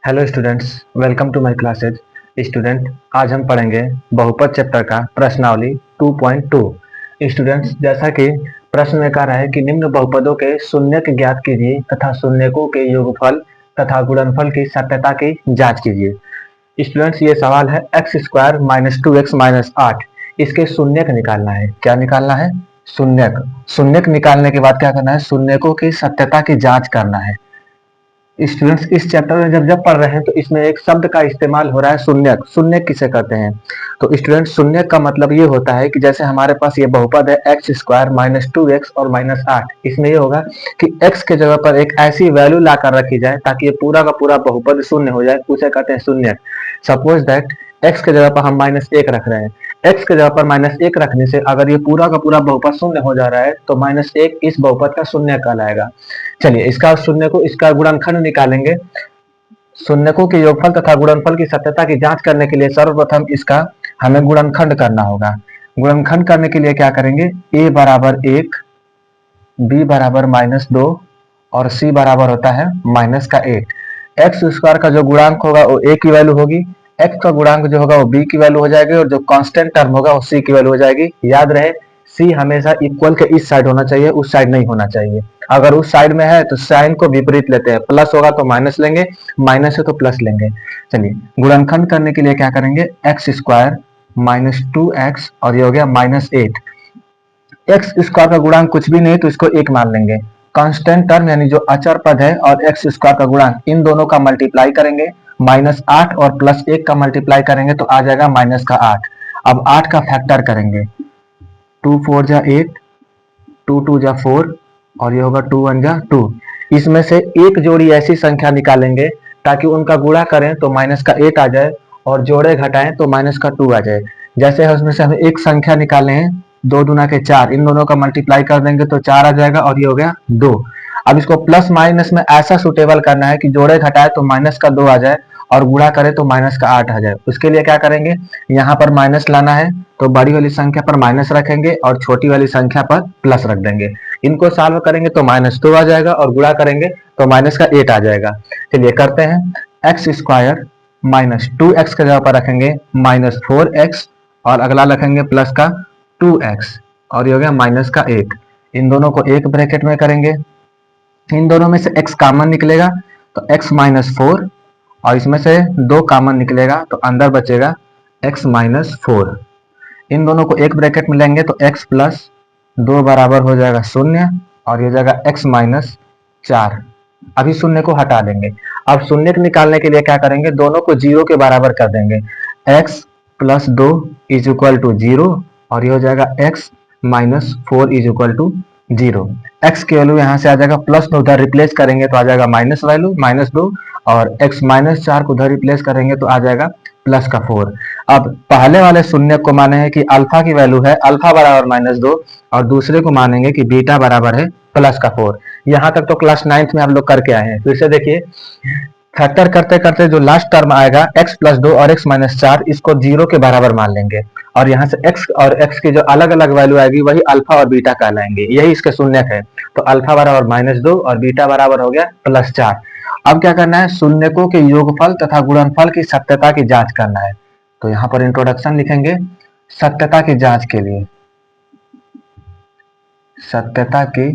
Hello students, welcome to my classes. Student, आज हम पढ़ेंगे बहुपद चैप्टर का प्रश्नावली 2.2। स्टूडेंट्स, जैसा कि प्रश्न में कह रहा है कि निम्न बहुपदों के शून्यक ज्ञात कीजिए तथा शून्यकों के योगफल तथा गुणनफल की सत्यता की जांच कीजिए। स्टूडेंट्स, ये सवाल है x square minus 2x minus 8, इसके शून्यक निकालना है। क्या निकालना है? शून्यक। शून्यक निकालने के बाद क्या करना है? शून्यकों की सत्यता की जांच करना है। स्टूडेंट्स, इस चैप्टर में जब जब पढ़ रहे हैं तो इसमें एक शब्द का इस्तेमाल हो रहा है, शून्यक। शून्यक किसे कहते हैं? तो स्टूडेंट्स, शून्यक का मतलब ये होता है कि जैसे हमारे पास ये बहुपद है एक्स स्क्वायर माइनस 2x और माइनस 8, इसमें ये होगा कि x के जगह पर एक ऐसी वैल्यू लाकर रखी जाए ताकि ये पूरा का पूरा बहुपद शून्य हो जाए, उसे कहते हैं शून्यक। सपोज दैट x के जगह पर हम -1 रख रहे हैं। x के जगह पर -1 रखने से अगर ये पूरा का पूरा बहुपद शून्य हो जा रहा है तो -1 इस बहुपद का शून्य कहलाएगा। चलिए, इसका शून्य को इसका गुणनखंड निकालेंगे। शून्यकों के योगफल तथा गुणनफल की सत्यता की जांच करने के लिए सर्वप्रथम इसका हमें गुणनखंड करना होगा। गुणनखंड करने के लिए क्या करेंगे? a बराबर 1, b बराबर -2 और c बराबर होता है माइनस का 8। एक्स स्क्वायर का जो गुणांक होगा वो a की वैल्यू होगी, x का गुणांक जो होगा वो b की वैल्यू हो जाएगी और जो कांस्टेंट टर्म होगा वो c की वैल्यू हो जाएगी। याद रहे, c हमेशा इक्वल के इस साइड होना चाहिए, उस साइड नहीं होना चाहिए। अगर उस साइड में है तो साइन को विपरीत लेते हैं, प्लस होगा तो माइनस लेंगे, माइनस है तो प्लस लेंगे। चलिए, गुणनखंड करने के लिए क्या करेंगे? एक्स स्क्वायर माइनस 2x और ये हो गया -8। एक्स स्क्वायर का गुणांक कुछ भी नहीं तो इसको 1 मान लेंगे। कांस्टेंट टर्म यानी जो अचर पद है और एक्स स्क्वायर का गुणांक, इन दोनों का मल्टीप्लाई करेंगे। -8 और +1 का मल्टीप्लाई करेंगे तो आ जाएगा -8। अब 8 का फैक्टर करेंगे। 2 4 जा 8, 2 2 जा 4 और ये होगा 2 1 जा 2। इसमें से एक जोड़ी ऐसी संख्या निकालेंगे ताकि उनका गुणा करें तो माइनस का 8 आ जाए और जोड़े घटाएं तो माइनस का 2 आ जाए। जैसे है उसमें से हमें एक संख्या निकालने हैं, 2 दूना के 4, इन दोनों का मल्टीप्लाई कर देंगे तो 4 आ जाएगा और ये हो गया 2। अब इसको प्लस माइनस में ऐसा सुटेबल करना है कि जोड़े घटाए तो माइनस का 2 आ जाए और गुणा करे तो माइनस का 8 आ जाए। उसके लिए क्या करेंगे? यहाँ पर माइनस लाना है तो बड़ी वाली संख्या पर माइनस रखेंगे और छोटी वाली संख्या पर प्लस रख देंगे। इनको सॉल्व करेंगे तो -2 आ जाएगा और गुणा करेंगे तो माइनस का 8 आ जाएगा। चलिए करते हैं। एक्स स्क्वायर माइनस 2x के जगह पर रखेंगे -4x और अगला रखेंगे प्लस का 2x और ये हो गया माइनस का 8। इन दोनों को एक ब्रैकेट में करेंगे। इन दोनों में से x कॉमन निकलेगा तो x -4 और इसमें से 2 कॉमन निकलेगा तो अंदर बचेगा x -4। इन दोनों को एक ब्रैकेट में लेंगे तो x प्लस 2 बराबर हो जाएगा 0 और ये जाएगा x -4। अभी शून्य को हटा देंगे। अब शून्य को निकालने के लिए क्या करेंगे? दोनों को 0 के बराबर कर देंगे। x plus 2 is equal to 0 और ये हो जाएगा x -4 is equal to 0। x की वैल्यू यहाँ से आ जाएगा, प्लस में उधर रिप्लेस करेंगे तो आ जाएगा माइनस वैल्यू -2 और x -4 को उधर रिप्लेस करेंगे तो आ जाएगा प्लस का 4। अब पहले वाले शून्य को माने हैं कि अल्फा की वैल्यू है अल्फा बराबर -2 और दूसरे को मानेंगे कि बीटा बराबर है प्लस का 4। यहाँ तक तो क्लास 9th में आप लोग करके आए हैं। फिर से देखिए, फैक्टर करते करते जो लास्ट टर्म आएगा x प्लस 2 और x -4, इसको 0 के बराबर मान लेंगे और यहाँ से x और x की जो अलग अलग वैल्यू आएगी वही अल्फा और बीटा कहलाएंगे। यही इसके शून्यक है। तो अल्फा बराबर -2 और बीटा बराबर हो गया +4। अब क्या करना है? शून्यकों के योगफल तथा गुणनफल की सत्यता की जांच करना है। तो यहाँ पर इंट्रोडक्शन लिखेंगे सत्यता की जांच के लिए। सत्यता की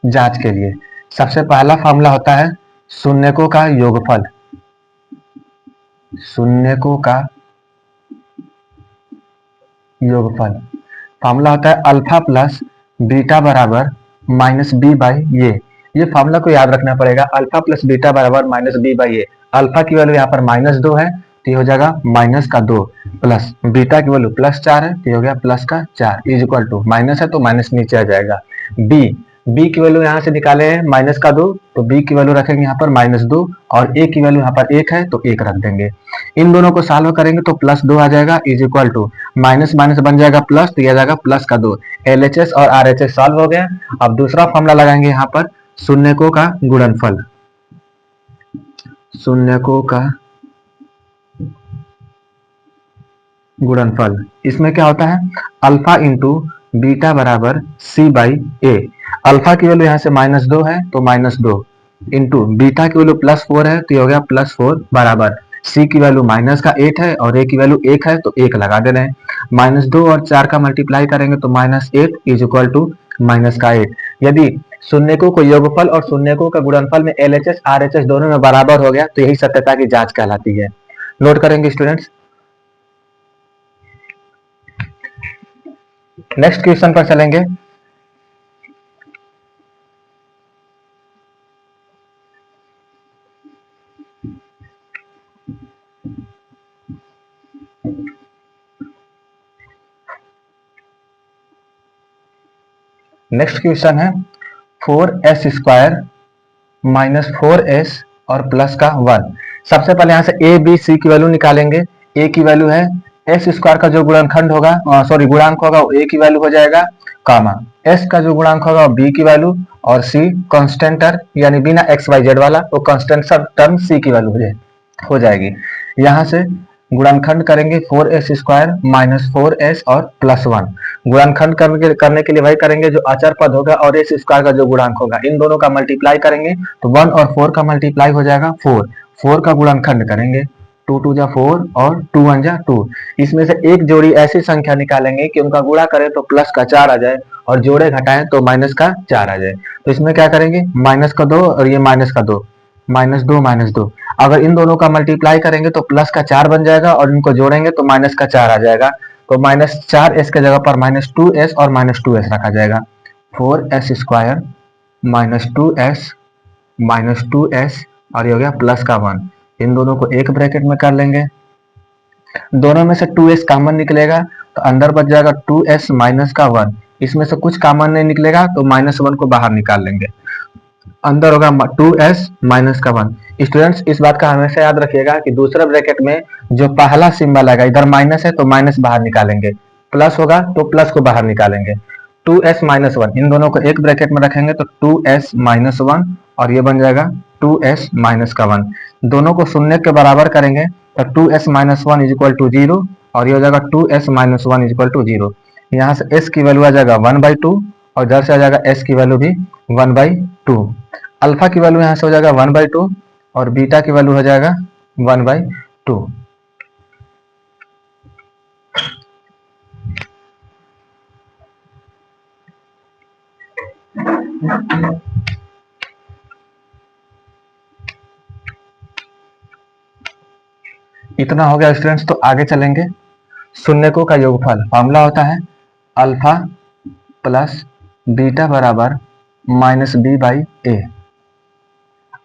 जांच के लिए सबसे पहला फॉर्मूला होता है शून्यकों का योगफल। शून्यकों का योगफल फॉर्मूला होता है अल्फा प्लस बीटा बराबर -b/a। ये फॉर्मूला को याद रखना पड़ेगा, अल्फा प्लस बीटा बराबर -b/a। अल्फा की वैल्यू यहाँ पर -2 है तो ये हो जाएगा -2 प्लस बीटा की वैल्यू +4 है तो ये हो गया +4 इज इक्वल टू, माइनस है तो माइनस नीचे आ जाएगा। बी की वैल्यू यहाँ से निकाले हैं -2 तो बी की वैल्यू रखेंगे यहाँ पर -2 और ए की वैल्यू यहाँ पर 1 है तो 1 रख देंगे। इन दोनों को सॉल्व करेंगे तो +2 आ जाएगा is equal to minus minus बन जाएगा प्लस तो यह जाएगा प्लस का 2। LHS और RHS सॉल्व हो गया। अब दूसरा फॉर्मूला लगाएंगे यहाँ पर शून्यकों का गुणनफल। शून्यकों का गुणनफल इसमें क्या होता है? अल्फा इंटू बीटा बराबर C/A। अल्फा की वैल्यू यहाँ से -2 है तो -2 इंटू बीटा की वैल्यू +4 है तो ये हो गया +4 बराबर सी की वैल्यू -8 है और ए की वैल्यू 1 है तो 1 लगा दे रहे हैं। -2 और 4 का मल्टीप्लाई करेंगे तो -8 इज इक्वल टू -8। यदि शून्यकों को योगफल और शून्यकों का गुणनफल में एलएचएस आरएचएस दोनों में बराबर हो गया तो यही सत्यता की जांच कहलाती है। नोट करेंगे स्टूडेंट्स। नेक्स्ट क्वेश्चन पर चलेंगे। नेक्स्ट क्वेश्चन है 4s² -4s और प्लस का 1। सबसे पहले यहाँ से ए बी सी की वैल्यू निकालेंगे। ए की वैल्यू है s² का जो गुणनखंड होगा सॉरी गुणांक होगा वो ए की वैल्यू हो जाएगा, कामा एस का जो गुणांक होगा बी की वैल्यू और सी कांस्टेंटर यानी बिना एक्स वाई जेड वाला वो कांस्टेंट सब टर्म सी की वैल्यू हो जाएगी। यहाँ से गुणनखंड करेंगे 4s² -4s और +1। गुणनखंड करने के लिए वही करेंगे जो अचर पद होगा और s² का जो गुणांक होगा इन दोनों का मल्टीप्लाई करेंगे तो 1 और 4 का मल्टीप्लाई हो जाएगा 4 का गुणनखंड करेंगे 2 2 जा 4 और 2 1 जा 2। इसमें से एक जोड़ी ऐसी संख्या निकालेंगे कि उनका गुणा करें तो प्लस का 4 आ जाए और जोड़े घटाएं तो माइनस का 4 आ जाए। तो इसमें क्या करेंगे माइनस का 2 और ये माइनस का 2, -2 अगर इन दोनों का मल्टीप्लाई करेंगे तो प्लस का 4 बन जाएगा और इनको जोड़ेंगे तो माइनस का 4 आ जाएगा। तो -4s के जगह पर -2s और -2s रखा जाएगा। 4s² -2s और ये हो गया प्लस का 1। इन दोनों को एक ब्रैकेट में कर लेंगे। दोनों में से 2s कॉमन निकलेगा तो अंदर बच जाएगा 2s माइनस का 1। इसमें से कुछ कॉमन नहीं निकलेगा तो -1 को बाहर निकाल लेंगे। अंदर होगा 2s माइनस का 1। स्टूडेंट्स इस बात का हमेशा याद रखिएगा कि दूसरे ब्रैकेट में जो पहला सिंबल आएगा इधर माइनस है तो माइनस बाहर निकालेंगे, प्लस होगा तो प्लस को बाहर निकालेंगे। 2s -1 इन दोनों को एक ब्रैकेट में रखेंगे तो 2s -1 और ये बन जाएगा 2s माइनस का 1। दोनों को शून्य के बराबर करेंगे तो 2s -1 इज इक्वल टू 0 और ये हो जाएगा 2s -1 इज इक्वल टू 0। यहाँ से s की वैल्यू आ जाएगा 1/2 और इधर से आ जाएगा s की वैल्यू भी 1/2। अल्फा की वैल्यू यहाँ से हो जाएगा 1/2 और बीटा की वैल्यू हो जाएगा 1/2। इतना हो गया स्टूडेंट्स। तो आगे चलेंगे। शून्यकों का योगफल फॉर्मूला होता है अल्फा प्लस बीटा बराबर -b/a।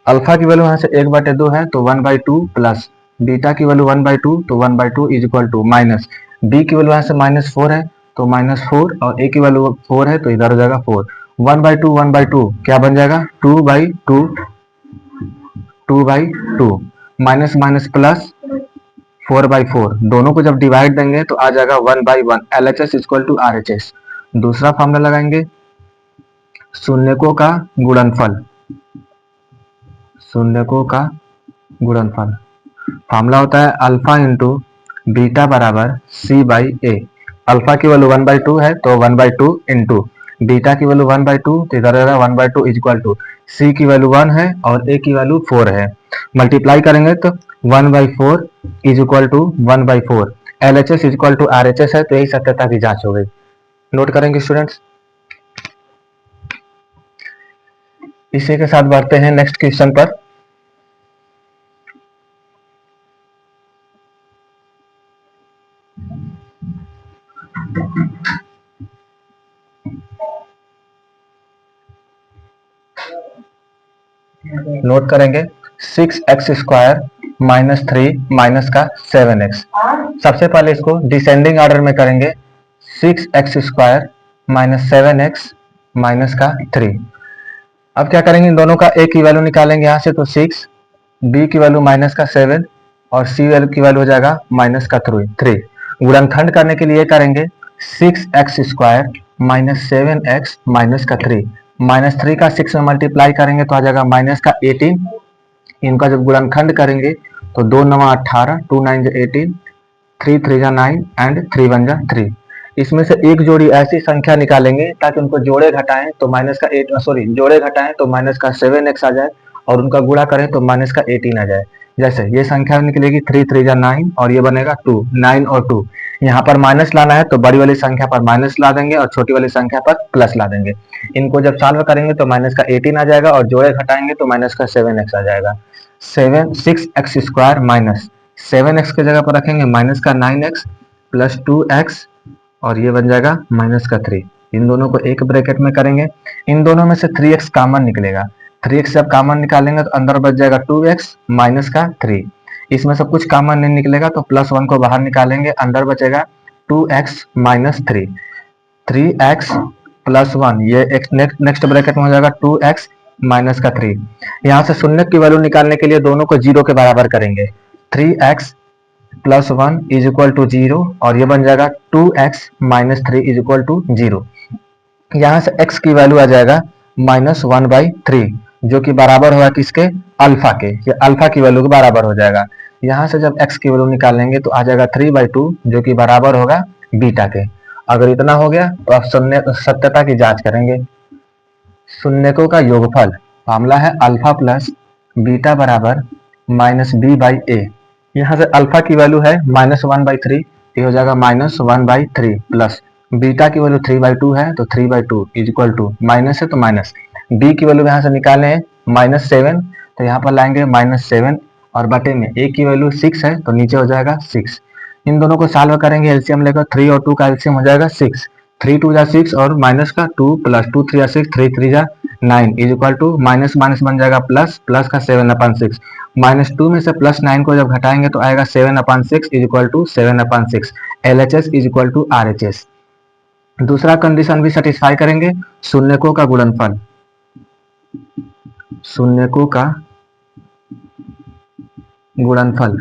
अल्फा की वैल्यू यहाँ से 1/2 है तो 1/2 प्लस बीटा की वैल्यू 1/2 तो 1/2 is equal to minus b की वैल्यू यहाँ से -4 है तो -4 और ए की वैल्यू 4 है तो इधर हो जाएगा 4। 1/2 क्या बन जाएगा 2/2 2/2 माइनस माइनस प्लस 4/4 दोनों को जब डिवाइड देंगे तो आ जाएगा 1/1 LHS इक्वल टू RHS। दूसरा फॉर्मूला लगाएंगे शून्यकों का गुणनफल। शून्यकों का गुणनफल फॉर्मूला होता है अल्फा इंटू बीटा बराबर c/a। अल्फा की वैल्यू 1/2 है तो 1/2 इंटू बीटा की वैल्यू 1/2 तो इधर रहेगा 1/2 इज इक्वल टू c की वैल्यू 1 है और a की वैल्यू 4 है। मल्टीप्लाई करेंगे तो 1/4 is equal to 1/4। LHS is equal to RHS है तो यही सत्यता की जांच हो गई। नोट करेंगे स्टूडेंट्स। इसी के साथ बढ़ते हैं नेक्स्ट क्वेश्चन पर। नोट करेंगे 6x² -3 माइनस का 7x। सबसे पहले इसको डिसेंडिंग ऑर्डर में करेंगे 6x² -7x माइनस का 3। अब क्या करेंगे इन दोनों का a की वैल्यू निकालेंगे यहाँ से तो 6, b की वैल्यू माइनस का 7 और c वैल्यू की वैल्यू हो जाएगा माइनस का 3। गुणनखंड करने के लिए करेंगे 6x² -7x माइनस का 3। -3 का 6 में मल्टीप्लाई करेंगे तो आ जाएगा माइनस का 18। इनका जब गुणनखंड करेंगे तो 2 9 18 2 9 18 3 3 9 एंड 3 1 3। इसमें से एक जोड़ी ऐसी संख्या निकालेंगे ताकि उनको जोड़े घटाएं तो माइनस का 8 सॉरी जोड़े घटाएं तो माइनस का 7x आ जाए और उनका गुणा करें तो माइनस का 18 आ जाए। जैसे ये संख्या निकलेगी 3 3 जा 9 और ये बनेगा 2 9 और 2। यहाँ पर माइनस लाना है तो बड़ी वाली संख्या पर माइनस ला देंगे और छोटी वाली संख्या पर प्लस ला देंगे। इनको जब सॉल्व करेंगे तो माइनस का 18 आ जाएगा और जोड़े घटाएंगे तो माइनस का 7x आ जाएगा। 6x² माइनस 7x की जगह पर रखेंगे माइनस का 9x प्लस 2x और ये बन जाएगा माइनस का 3। इन दोनों को एक ब्रैकेट में करेंगे। इन दोनों में से 3x कॉमन निकलेगा। 3x जब कॉमन निकालेंगे तो अंदर बच जाएगा 2x माइनस का 3। इसमें सब कुछ कॉमन नहीं निकलेगा तो प्लस 1 को बाहर निकालेंगे, अंदर बचेगा 2x माइनस 3। 3x प्लस 1 ये नेक्स्ट ब्रैकेट में हो जाएगा 2x माइनस का 3। यहाँ से शून्य की वैल्यू निकालने के लिए दोनों को जीरो के बराबर करेंगे। 3x plus 1 is equal to 0 और ये बन जाएगा 2x minus 3 is equal to 0। यहाँ से x की वैल्यू आ जाएगा माइनस 1/3 जो कि बराबर होगा किसके, अल्फा के। ये अल्फा की वैल्यू के बराबर हो जाएगा। यहाँ से जब x की वैल्यू निकालेंगे तो आ जाएगा 3/2 जो कि बराबर होगा बीटा के। अगर इतना हो गया तो आप सत्यता की जांच करेंगे। शून्यकों का योगफल मामला है अल्फा प्लस बीटा बराबर माइनस b/a। यहाँ से अल्फा की वैल्यू है -1/3, ये हो जाएगा -1/3 प्लस बीटा की वैल्यू 3/2 है तो 3/2 इज इक्वल टू माइनस है तो माइनस b की वैल्यू यहाँ से निकाले हैं -7 तो यहाँ पर लाएंगे -7 और बटे में a की वैल्यू 6 है तो नीचे हो जाएगा 6। इन दोनों को सॉल्व करेंगे, एलसीएम लेकर 3 और 2 का एलसीएम हो जाएगा 6। 3 2 जा 6 और माइनस का 2 प्लस 2 3 जा 6 3 3 जा 9 is equal to minus minus बन जाएगा प्लस, प्लस का 7/6 -2 में से +9 को जब घटाएंगे तो आएगा 7/6 is equal to 7/6। LHS is equal to RHS। दूसरा कंडीशन भी सेटिस्फाई करेंगे। शून्यकों का गुणनफल, शून्यकों का गुणनफल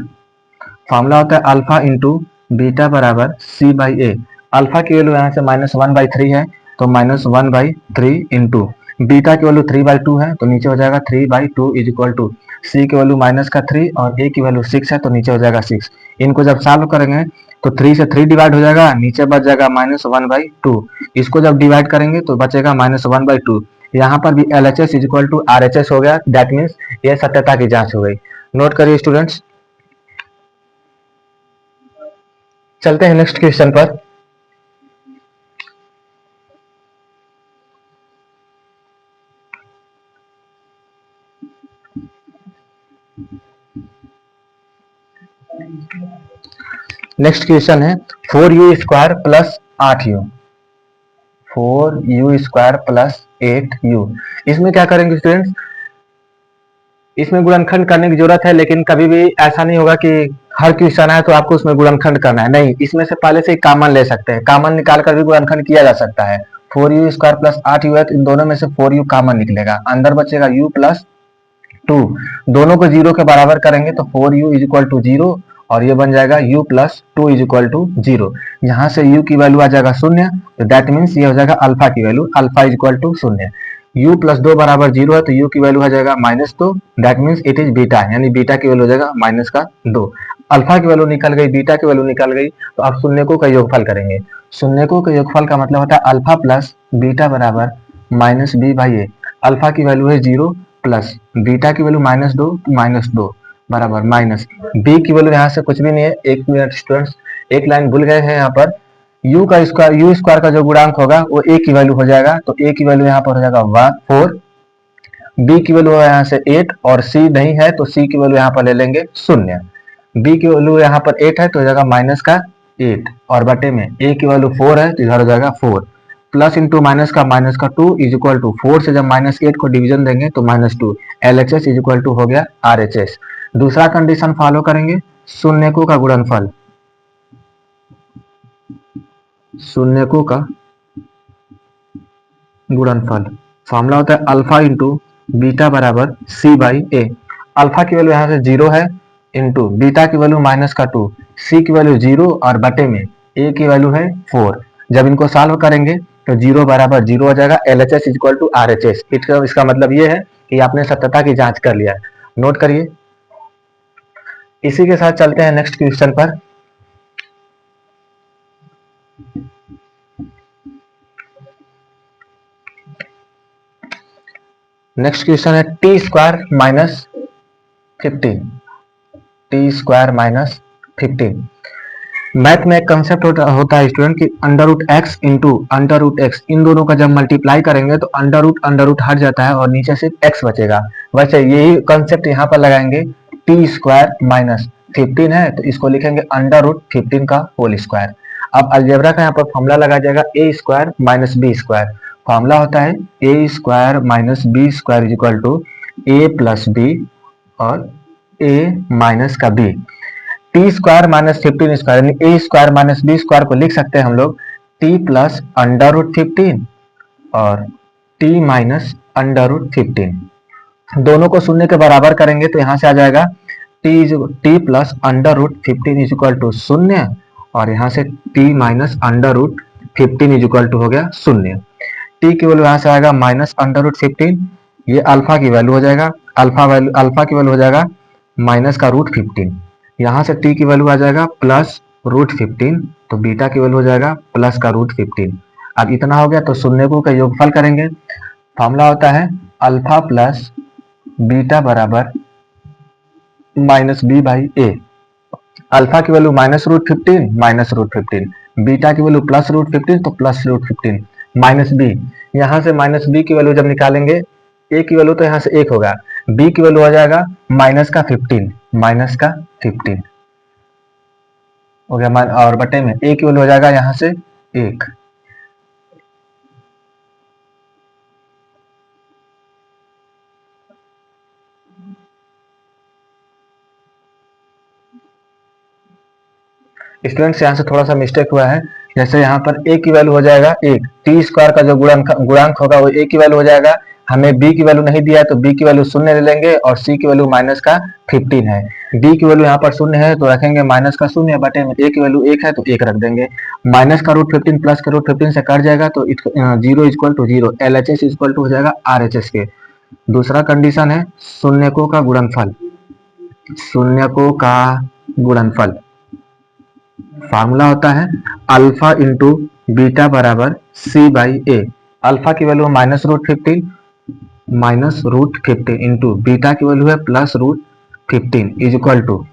फॉर्मूला होता है अल्फा इंटू बीटा बराबर c/a। अल्फा की वैल्यू यहाँ से -1/3 है तो -1/3 इंटू बीटा की वैल्यू 3/2 है तो नीचे हो जाएगा 3/2 इज इक्वल टू सी की वैल्यू -3 और ए की वैल्यू 6 है तो नीचे हो जाएगा 6। इनको जब सॉल्व करेंगे तो 3 से 3 डिवाइड हो जाएगा, नीचे बच जाएगा -1/2। इसको जब डिवाइड करेंगे तो बचेगा -1/2। यहाँ पर भी LHS is equal to RHS हो गया, दैट मीन्स ये सत्यता की जांच हो गई। नोट करिए स्टूडेंट्स। चलते हैं नेक्स्ट क्वेश्चन पर। नेक्स्ट क्वेश्चन है 4u² plus 8u, 4u² plus 8u। इसमें क्या करेंगे स्टूडेंट्स, इसमें गुणनखंड करने की जरूरत है, लेकिन कभी भी ऐसा नहीं होगा कि हर क्वेश्चन है तो आपको उसमें गुणनखंड करना है। नहीं, इसमें से पहले से ही कॉमन ले सकते हैं, कॉमन निकाल कर भी गुणनखंड किया जा सकता है। 4u² प्लस 8u है तो इन दोनों में से 4u कॉमन निकलेगा, अंदर बचेगा u प्लस 2। दोनों को 0 के बराबर करेंगे तो 4u इज इक्वल टू 0 और ये बन जाएगा u plus 2 is equal to 0। यहाँ से u की वैल्यू आ जाएगा 0 तो दैट मीन्स ये हो जाएगा अल्फा की वैल्यू, alpha is equal to 0। u plus 2 बराबर 0 है तो u की वैल्यू आ जाएगा -2, that means it is beta, यानी बीटा की वैल्यू हो जाएगा -2। अल्फा की वैल्यू निकल गई, बीटा की वैल्यू निकल गई, तो आप शून्यकों का योगफल करेंगे। शून्यकों का योगफल का मतलब होता है अल्फा प्लस बीटा बराबर -b/a। अल्फा की वैल्यू है 0 प्लस बीटा की वैल्यू -2 बराबर माइनस बी की वैल्यू यहाँ से कुछ भी नहीं है। एक मिनट स्टूडेंट्स, एक लाइन भूल गए हैं। यहाँ पर u का स्क्वायर, u स्क्वायर का जो गुणांक होगा वो a की वैल्यू हो जाएगा, तो a की वैल्यू यहाँ पर हो जाएगा 4, b की वैल्यू है यहाँ से 8 और c नहीं है तो c की वैल्यू यहाँ पर ले लेंगे 0। b की वैल्यू यहाँ पर 8 है तो हो जाएगा माइनस का 8 और बटे में a की वैल्यू 4 है तो इधर हो जाएगा 4 प्लस इंटू माइनस का 2 इज इक्वल टू 4 से जब -8 को डिवीजन देंगे तो -2। LHS इज इक्वल टू हो गया RHS। दूसरा कंडीशन फॉलो करेंगे, शून्यकों का गुणनफल, शून्यकों का गुणनफल फॉर्मूला होता है अल्फा इंटू बीटा बराबर c/a। अल्फा की वैल्यू यहाँ से 0 है इंटू बीटा की वैल्यू -2, c की वैल्यू 0 और बटे में a की वैल्यू है 4। जब इनको सॉल्व करेंगे तो 0 बराबर 0 हो जाएगा। LHS is equal to RHS। इसका मतलब ये है कि आपने सत्यता की जांच कर लिया है। नोट करिए। इसी के साथ चलते हैं नेक्स्ट क्वेश्चन पर। नेक्स्ट क्वेश्चन है T square minus 15, T square minus 15। Math में एक कंसेप्ट होता है स्टूडेंट कि under root x into under root x, इन दोनों का जब मल्टीप्लाई करेंगे तो अंडर रूट हट जाता है और नीचे सिर्फ एक्स बचेगा। वैसे यही कंसेप्ट यहाँ पर लगाएंगे। टी स्क्वायर माइनस 15 है तो इसको लिखेंगे अंडर रूट 15 का होल स्क्वायर। अब अलजेब्रा का यहाँ पर फॉर्मूला लगा जाएगा A square minus B square. Formula होता है A square minus B square is equal to A plus B और ए माइनस का B. T square minus 15 square यानी A square minus B square को लिख सकते हैं हम लोग टी प्लस अंडर रूट 15 और टी माइनस अंडर रूट 15। दोनों को शून्य के बराबर करेंगे तो यहाँ से आ जाएगा t plus under root 15 is equal to शून्य और यहाँ से t minus under root 15 is equal to हो गया शून्य। टी की वैल्यू यहाँ से आएगा माइनस अंडर रूट 15, ये अल्फा की वैल्यू हो जाएगा, अल्फा की वैल्यू हो जाएगा माइनस का रूट 15। यहाँ से टी की वैल्यू आ जाएगा प्लस रूट 15, तो बीटा की वैल्यू हो जाएगा प्लस का रूट 15। अब इतना हो गया तो शून्य को का योगफल करेंगे। फॉर्मूला होता है अल्फा प्लस बीटा बराबर minus b by A. Alpha की वैल्यू माइनस रूट 15, बीटा की वैल्यू प्लस रूट 15 तो प्लस रूट 15 माइनस बी। यहाँ से माइनस बी की वैल्यू जब निकालेंगे, ए की वैल्यू तो यहाँ से 1 होगा, बी की वैल्यू हो जाएगा माइनस का 15 हो गया और बटे में ए की वैल्यू हो जाएगा यहाँ से 1। स्टूडेंट्स यहाँ से थोड़ा सा मिस्टेक हुआ है। जैसे यहाँ पर ए की वैल्यू हो जाएगा 1, टी स्क्वायर का जो गुणांक होगा वो ए की वैल्यू हो जाएगा। हमें बी की वैल्यू नहीं दिया है तो बी की वैल्यू शून्य ले लेंगे और सी की वैल्यू माइनस का 15 है। डी की वैल्यू यहाँ पर शून्य है तो रखेंगे माइनस का शून्य बटे में ए की वैल्यू 1 है तो 1 रख देंगे। माइनस का रूट 15 प्लस का रूट 15 से कट जाएगा तो zero equal to zero, L H S equal to हो जाएगा आर एच एस के। दूसरा कंडीशन है शून्यकों का गुणनफल, शून्यकों का गुणनफल फार्मूला होता है अल्फा इंटू बीटा बराबर सी बाई ए। अल्फा की value minus root 15 into beta की वैल्यू है plus root 15 is equal to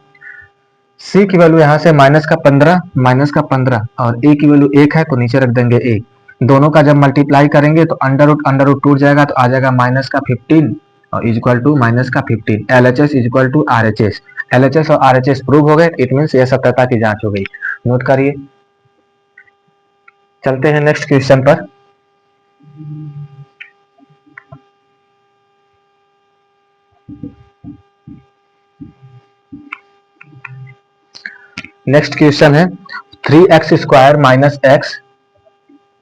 C की वैल्यू यहाँ से माइनस का 15 और ए की वैल्यू 1 है तो नीचे रख देंगे 1। दोनों का जब मल्टीप्लाई करेंगे तो अंडर रूट टूट जाएगा तो आ जाएगा माइनस का 15 और इज इक्वल टू माइनस का 15। L H S is equal to R H S, L H S और आर एच एस प्रूव हो गए, इट मीन्स यह सत्यता की जांच हो गई। नोट करिए। चलते हैं नेक्स्ट क्वेश्चन पर। नेक्स्ट क्वेश्चन है 3x square minus x,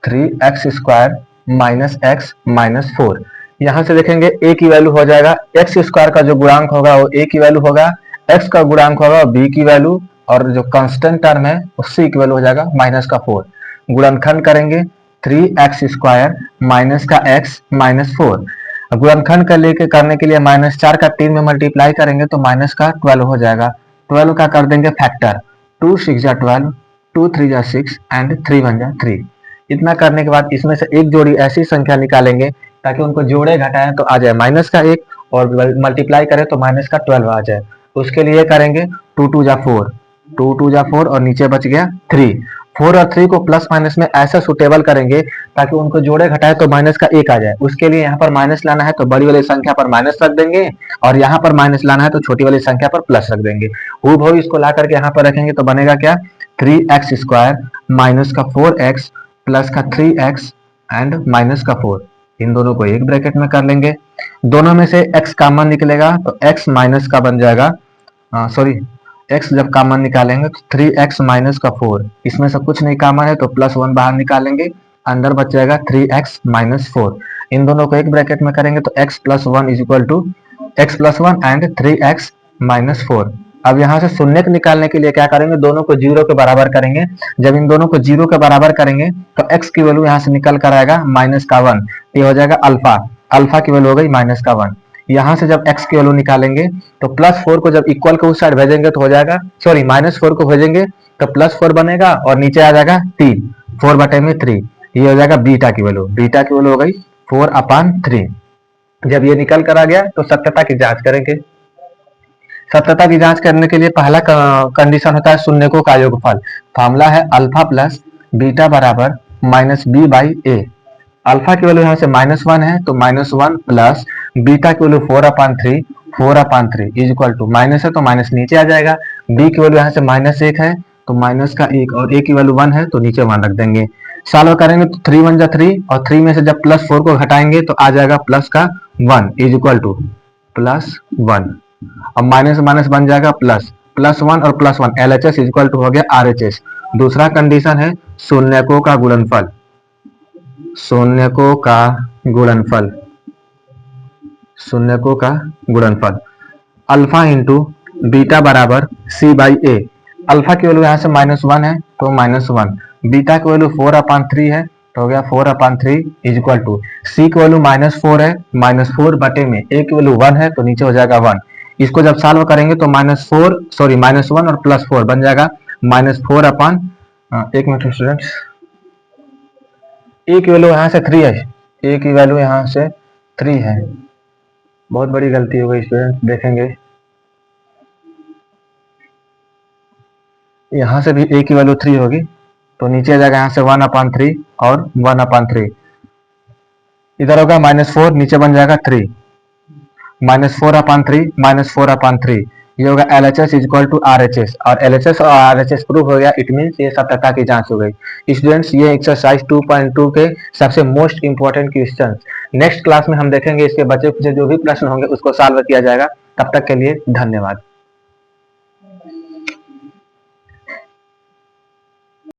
3x square minus x minus 4। यहां से देखेंगे a की वैल्यू हो जाएगा x स्क्वायर का जो गुणांक होगा वो a की वैल्यू होगा, x का गुणांक होगा b की वैल्यू और जो कांस्टेंट टर्म है उसकी की वैल्यू हो जाएगा माइनस का 4। गुणनखंड करेंगे 3x स्क्वायर माइनस का x माइनस 4। गुणनखंड का लेके करने के लिए माइनस 4 का 3 में मल्टीप्लाई करेंगे तो माइनस का 12 हो जाएगा। 12 का कर देंगे फैक्टर, 2 6 जा 12, 2 3 जा 6 एंड 3 1 जा 3। इतना करने के बाद इसमें से एक जोड़ी ऐसी संख्या निकालेंगे ताकि उनको जोड़े घटाएं तो आ जाए माइनस का 1 और मल्टीप्लाई करें तो माइनस का 12 आ जाए। उसके लिए करेंगे 2 2 जा 4, 2 2 जा 4 और नीचे बच गया 3। 4 और 3 को प्लस माइनस में ऐसा सुटेबल करेंगे ताकि उनको जोड़े घटाए तो माइनस का 1 आ जाए। उसके लिए यहाँ पर माइनस लाना है तो बड़ी वाली संख्या पर माइनस रख देंगे और यहाँ पर माइनस लाना है तो छोटी वाली संख्या पर प्लस रख देंगे। हूबहू इसको ला करके यहाँ पर रखेंगे तो बनेगा क्या 3x स्क्वायर माइनस का 4x प्लस का 3x एंड माइनस का 4। इन दोनों को एक ब्रैकेट में कर लेंगे। दोनों में से x कॉमन निकलेगा तो x माइनस का बन जाएगा, सॉरी x जब कॉमन निकालेंगे तो 3x माइनस का 4, इसमें से कुछ नहीं कॉमन है तो प्लस 1 बाहर निकालेंगे, अंदर बच जाएगा 3x माइनस 4। इन दोनों को एक ब्रैकेट में करेंगे तो x plus 1 is equal to x plus 1 and 3x minus 4। अब यहाँ से शून्य निकालने के लिए क्या करेंगे, दोनों को जीरो के बराबर करेंगे। जब इन दोनों को जीरो के बराबर करेंगे तो x की वैल्यू यहाँ से निकल कर आएगा माइनस का 1, ये हो जाएगा अल्फा, अल्फा की वैल्यू हो गई माइनस का 1। यहाँ से जब x की वैल्यू निकालेंगे तो प्लस 4 को जब इक्वल के उस साइड भेजेंगे तो हो जाएगा, सॉरी माइनस 4 को भेजेंगे तो प्लस 4 बनेगा और नीचे आ जाएगा 3, 4 बटे में 3, ये हो जाएगा बीटा की वैल्यू, बीटा की वैल्यू हो गई 4/3। जब ये निकल कर आ गया तो सत्यता की जांच करेंगे। सत्यता की जांच करने के लिए पहला कंडीशन होता है शून्यकों का योगफल। फॉर्मूला है अल्फा प्लस बीटा बराबर minus b by A. Alpha की वैल्यू यहाँ से -1 है तो -1 प्लस बीटा की value 4/3 is equal to minus है तो माइनस नीचे आ जाएगा। बी की वैल्यू यहाँ से -1 है तो माइनस का 1 और ए की वैल्यू 1 है तो नीचे 1 रख देंगे। सॉल्व करेंगे तो 3 1 जा 3 और 3 में से जब +4 को घटाएंगे तो आ जाएगा प्लस का 1 इज इक्वल टू +1। अब माइनस माइनस बन जाएगा प्लस, +1 और +1 LHS इज इक्वल टू हो गया RHS। दूसरा कंडीशन है शून्यकों का गुणनफल। शून्यकों का गुणनफल, शून्यकों का गुणनफल अल्फा इंटू बीटा बराबर सी बाई ए। अल्फा की वैल्यू यहाँ से -1 है तो -1, बीटा की वैल्यू 4/3 है तो हो गया 4/3 इज इक्वल टू सी की वैल्यू -4 है, -4 बटे में ए की वैल्यू 1 है तो नीचे हो जाएगा 1। इसको जब सॉल्व करेंगे तो -1 और +4 बन जाएगा -4 अपन एक मिनट स्टूडेंट्स, ए की वैल्यू यहाँ से 3 है, ए की वैल्यू यहाँ से 3 है, बहुत बड़ी गलती हो गई स्टूडेंट। देखेंगे यहाँ से भी ए की वैल्यू 3 होगी तो नीचे आ जाएगा यहाँ से 1/3 और 1/3, इधर होगा -4 नीचे बन जाएगा 3, -4/3 -4/3 ये होगा LHS is equal to RHS और LHS और RHS प्रूफ हो गया। इट मीन्स ये सत्यता की जांच हो गई। स्टूडेंट्स ये एक्सरसाइज 2.2 के सबसे most important question next class में हम देखेंगे। इसके बचे कुछ जो भी प्रश्न होंगे उसको सॉल्व किया जाएगा। तब तक के लिए धन्यवाद।